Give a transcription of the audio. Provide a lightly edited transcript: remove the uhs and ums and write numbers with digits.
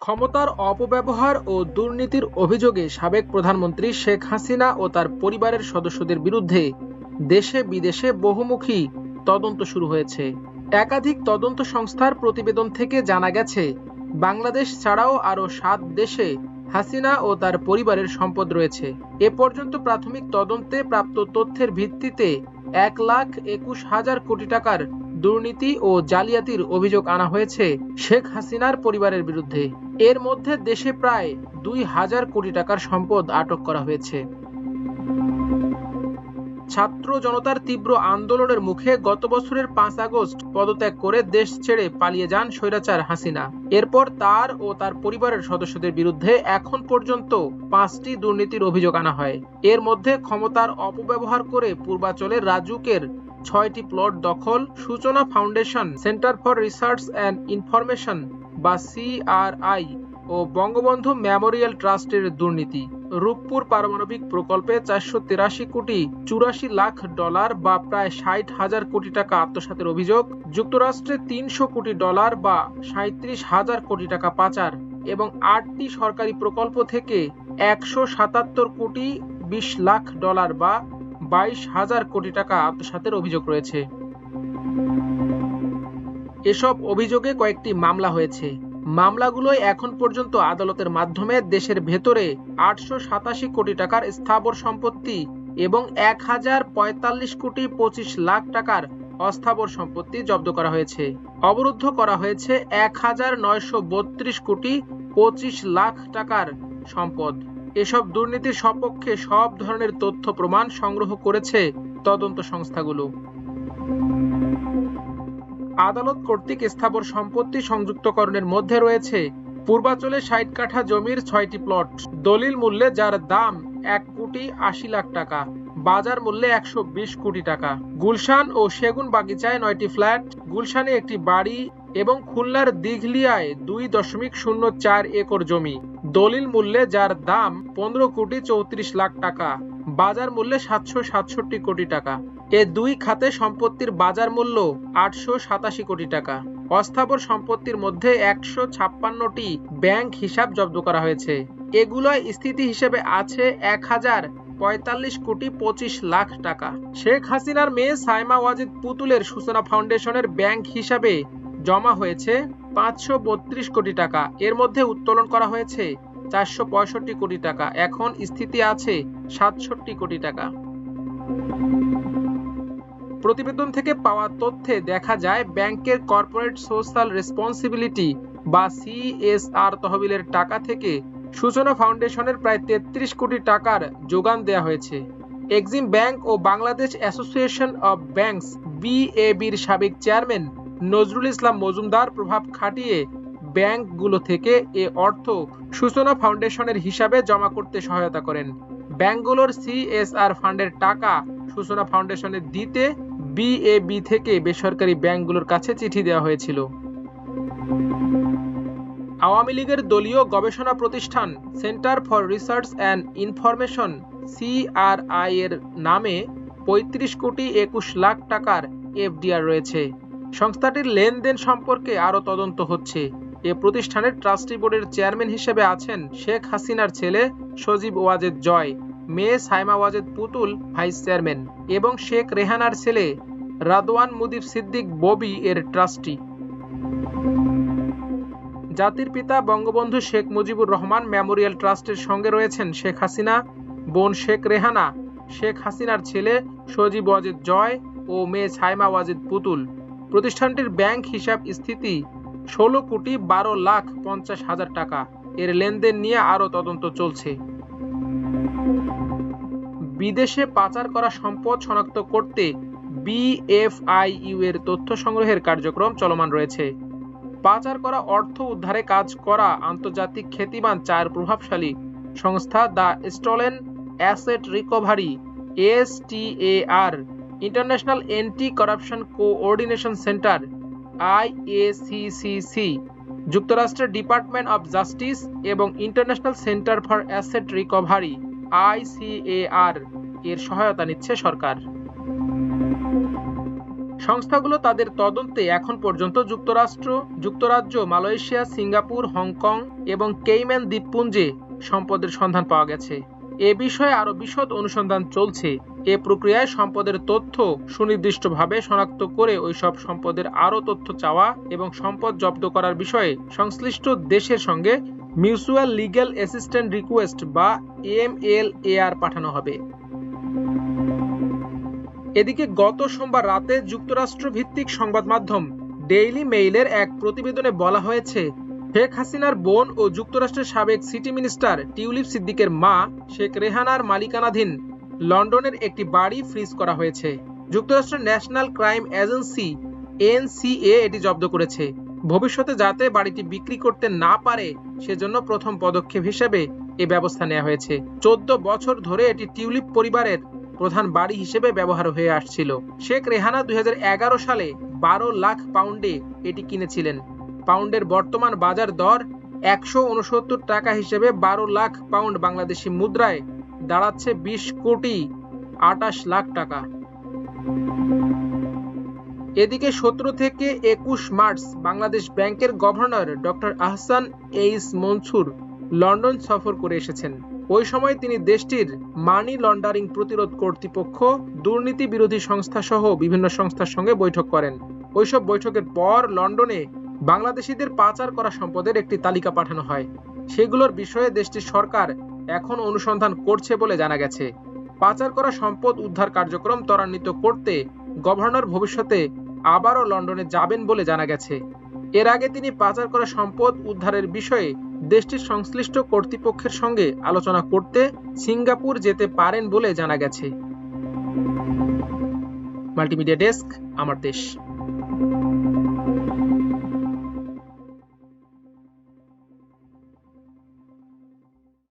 ক্ষমতার অপব্যবহার ও দুর্নীতির অভিযোগে সাবেক প্রধানমন্ত্রী শেখ হাসিনা ও তার পরিবারের সদস্যদের বিরুদ্ধে দেশে বিদেশে বহুমুখী তদন্ত শুরু হয়েছে। একাধিক তদন্ত সংস্থার প্রতিবেদন থেকে জানা গেছে, বাংলাদেশ ছাড়াও আরও ৭ দেশে হাসিনা ও তার পরিবারের সম্পদ রয়েছে। এ পর্যন্ত প্রাথমিক তদন্তে প্রাপ্ত তথ্যের ভিত্তিতে ১,২১,০০০ কোটি টাকার দুর্নীতি ও জালিয়াতির অভিযোগ আনা হয়েছে শেখ হাসিনার পরিবারের বিরুদ্ধে। এর মধ্যে দেশে প্রায় ২,০০০ কোটি টাকার সম্পদ আটক করা হয়েছে। ছাত্র জনতার তীব্র আন্দোলনের মুখে গত বছরের ৫ আগস্ট পদত্যাগ করে দেশ ছেড়ে পালিয়ে যান স্বৈরাচার হাসিনা। এরপর তার ও তার পরিবারের সদস্যদের বিরুদ্ধে এখন পর্যন্ত ৫টি দুর্নীতির অভিযোগ আনা হয়। এর মধ্যে ক্ষমতার অপব্যবহার করে পূর্বাঞ্চলের রাজুকের ৬টি প্লট দখল, সূচনা foundation, centre for research and information বা CRI ও বঙ্গবন্ধু মেমোরিয়াল ট্রাস্টের দুর্নীতি, রূপপুর পারমাণবিক প্রকল্পে ৪৮৩ কোটি ৮৪ লাখ ডলার বা প্রায় ৬০,০০০ কোটি টাকা আত্মসাতের অভিযোগ, যুক্তরাষ্ট্রে ৩০০ কোটি ডলার বা ৩৭,০০০ কোটি টাকা পাচার এবং ৮টি সরকারি প্রকল্প থেকে ১৭৭ কোটি ২০ লাখ ডলার বা ২২,০০০ কোটি টাকা আত্মসাতের অভিযোগ রয়েছে। এসব অভিযোগে কয়েকটি মামলা হয়েছে। মামলাগুলোয় এখন পর্যন্ত আদালতের মাধ্যমে দেশের ভেতরে ৮৮৭ কোটি টাকার স্থাবর সম্পত্তি এবং ১,০৪৫ কোটি ২৫ লাখ টাকার অস্থাবর সম্পত্তি জব্দ করা হয়েছে। অবরুদ্ধ করা হয়েছে ১,৯৩২ কোটি ২৫ লাখ টাকার সম্পদ। এসব দুর্নীতির সপক্ষে সব ধরনের তথ্য প্রমাণ সংগ্রহ করেছে তদন্ত সংস্থাগুলো। আদালত কর্তৃক স্থাবর সম্পত্তি সংযুক্তকরণের মধ্যে রয়েছে পূর্বাঞ্চলে ৬০ কাঠা জমির ৬টি প্লট, দলিল মূল্যে যার দাম ১,৮০,০০,০০০ টাকা, বাজার মূল্যে ১২০ কোটি টাকা, গুলশান ও সেগুন বাগিচায় ৯টি ফ্ল্যাট, গুলশানে একটি বাড়ি এবং খুলনার দিঘলিয়ায় ২.০৪ একর জমি, দলিল মূল্যে যার দাম ১৫,৩৪ লাখ টাকা, বাজার মূল্যে ৭৬৭ কোটি টাকা। এ দুই খাতে সম্পত্তির বাজার মূল্য ৮৮৭ কোটি টাকা। অস্থাবর সম্পত্তির মধ্যে ১৫৬টি ব্যাংক হিসাব জব্দ করা হয়েছে। এগুলোয় স্থিতি হিসেবে আছে ১,০৪৫ কোটি ২৫ লাখ টাকা। শেখ হাসিনার মেয়ে সাইমা ওয়াজেদ পুতুলের সূচনা ফাউন্ডেশনের ব্যাংক হিসাবে জমা হয়েছে ৫৩২ কোটি টাকা। এর মধ্যে উত্তোলন করা হয়েছে ৪৬৫ কোটি টাকা। এখন স্থিতি আছে ৬৭ কোটি টাকা। প্রতিবেদন থেকে পাওয়া তথ্যে দেখা যায়, ব্যাংকের কর্পোরেট সোশ্যাল রেসপন্সিবিলিটি বা CSR তহবিলের টাকা থেকে সূচনা ফাউন্ডেশনের প্রায় ৩৩ কোটি টাকার যোগান দেওয়া হয়েছে। এক্সিম ব্যাংক ও বাংলাদেশ অ্যাসোসিয়েশন অব ব্যাংকস BABর সাবেক চেয়ারম্যান নজরুল ইসলাম মজুমদার প্রভাব খাটিয়ে ব্যাংকগুলো থেকে এ অর্থ সূচনা ফাউন্ডেশনের হিসাবে জমা করতে সহায়তা করেন। ব্যাংকগুলোর CSR ফান্ডের টাকা সূচনা ফাউন্ডেশনে দিতে BAB থেকে বেসরকারি ব্যাংকগুলোর কাছে চিঠি দেওয়া হয়েছিল। আওয়ামী লীগের দলীয় গবেষণা প্রতিষ্ঠান centre for research and information CRI এর নামে ৩৫ কোটি ২১ লাখ টাকার FDR রয়েছে। সংস্থাটির লেনদেন সম্পর্কে আরও তদন্ত হচ্ছে। এ প্রতিষ্ঠানের ট্রাস্টি বোর্ডের চেয়ারম্যান হিসেবে আছেন শেখ হাসিনার ছেলে সজীব ওয়াজেদ জয়, মেয়ে সাইমা ওয়াজেদ পুতুল ভাইস চেয়ারম্যান এবং শেখ রেহানার ছেলে রাদওয়ান মুদিব সিদ্দিক ববি এর ট্রাস্টি। জাতির পিতা বঙ্গবন্ধু শেখ মুজিবুর রহমান মেমোরিয়াল ট্রাস্টের সঙ্গে রয়েছেন শেখ হাসিনা, বোন শেখ রেহানা, শেখ হাসিনার ছেলে সজীব ওয়াজেদ জয় ও মেয়ে সাইমা ওয়াজেদ পুতুল। প্রতিষ্ঠানটির ব্যাংক হিসাব স্থিতি ১৬ কোটি ১২ লাখ ৫০ হাজার টাকা। এর লেনদেন নিয়ে আরও তদন্ত চলছে। বিদেশে পাচার করা সম্পদ শনাক্ত করতে BFIU এর তথ্য সংগ্রহের কার্যক্রম চলমান রয়েছে। পাচার করা অর্থ উদ্ধারে কাজ করা আন্তর্জাতিক খ্যাতিমান ৪ প্রভাবশালী সংস্থা the stolen asset recovery STAR, international anti corruption coordination centre IACCC, যুক্তরাষ্ট্রের ডিপার্টমেন্ট অব জাস্টিস এবং international centre for asset recovery ICAR এর সহায়তা নিচ্ছে সরকার। সংস্থাগুলো তাদের তদন্তে এখন পর্যন্ত যুক্তরাজ্য, মালয়েশিয়া, সিঙ্গাপুর, হংকং এবং কেইম্যান দ্বীপপুঞ্জে সম্পদের সন্ধান পাওয়া গেছে। এ বিষয়ে আরো বিশদ অনুসন্ধান চলছে। এ প্রক্রিয়ায় সম্পদের তথ্য সুনির্দিষ্টভাবে শনাক্ত করে ওইসব সম্পদের আরো তথ্য চাওয়া এবং সম্পদ জব্দ করার বিষয়ে সংশ্লিষ্ট দেশের সঙ্গে মিউচুয়াল লিগ্যাল অ্যাসিস্ট্যান্ট রিকোয়েস্ট বা MLAR পাঠানো হবে। এদিকে গত সোমবার রাতে যুক্তরাষ্ট্র ভিত্তিক সংবাদ মাধ্যম ডেইলি মেইলের এক প্রতিবেদনে বলা হয়েছে, শেখ হাসিনার বোন ও যুক্তরাষ্ট্রের সাবেক সিটি মিনিস্টার টিউলিপ সিদ্দিকের মা শেখ রেহানার মালিকানাধীন লন্ডনের একটি বাড়ি ফ্রিজ করা হয়েছে। যুক্তরাষ্ট্রের ন্যাশনাল ক্রাইম এজেন্সি NCA এটি জব্দ করেছে। ভবিষ্যতে যাতে বাড়িটি বিক্রি করতে না পারে সেজন্য প্রথম পদক্ষেপ হিসেবে এ ব্যবস্থা নেওয়া হয়েছে। 14 বছর ধরে এটি টিউলিপ পরিবারের প্রধান বাড়ি হিসেবে ব্যবহার হয়ে আসছিল। শেখ রেহানা 2011 সালে 12 লাখ পাউন্ডে এটি কিনেছিলেন। পাউন্ডের বর্তমান বাজার দর 169 টাকা হিসেবে 12 লাখ পাউন্ড বাংলাদেশি মুদ্রায় দাঁড়াচ্ছে 20 কোটি 28 লাখ টাকা। এদিকে 17 থেকে 21 মার্চ বাংলাদেশ ব্যাংকের গভর্নর ডক্টর আহসান এইস মনসুর লন্ডন সফর করে এসেছেন। ওই সময় তিনি দেশটির মানি লন্ডারিং প্রতিরোধ কর্তৃপক্ষ, দুর্নীতি বিরোধী সংস্থা সহ বিভিন্ন সংস্থার সঙ্গে বৈঠক করেন। ওইসব বৈঠকের পর লন্ডনে বাংলাদেশিদের পাচার করা সম্পদের একটি তালিকা পাঠানো হয়। সেগুলোর বিষয়ে দেশটির সরকার এখন অনুসন্ধান করছে বলে জানা গেছে। পাচার করা সম্পদ উদ্ধার কার্যক্রম ত্বরান্বিত করতে গভর্নর ভবিষ্যতে আবারও লন্ডনে যাবেন বলে জানা গেছে। এর আগে তিনি পাচার করা সম্পদ উদ্ধারের বিষয়ে দেশটির সংশ্লিষ্ট কর্তৃপক্ষের সঙ্গে আলোচনা করতে সিঙ্গাপুর যেতে পারেন বলে জানা গেছে। মাল্টিমিডিয়া ডেস্ক, আমার দেশ।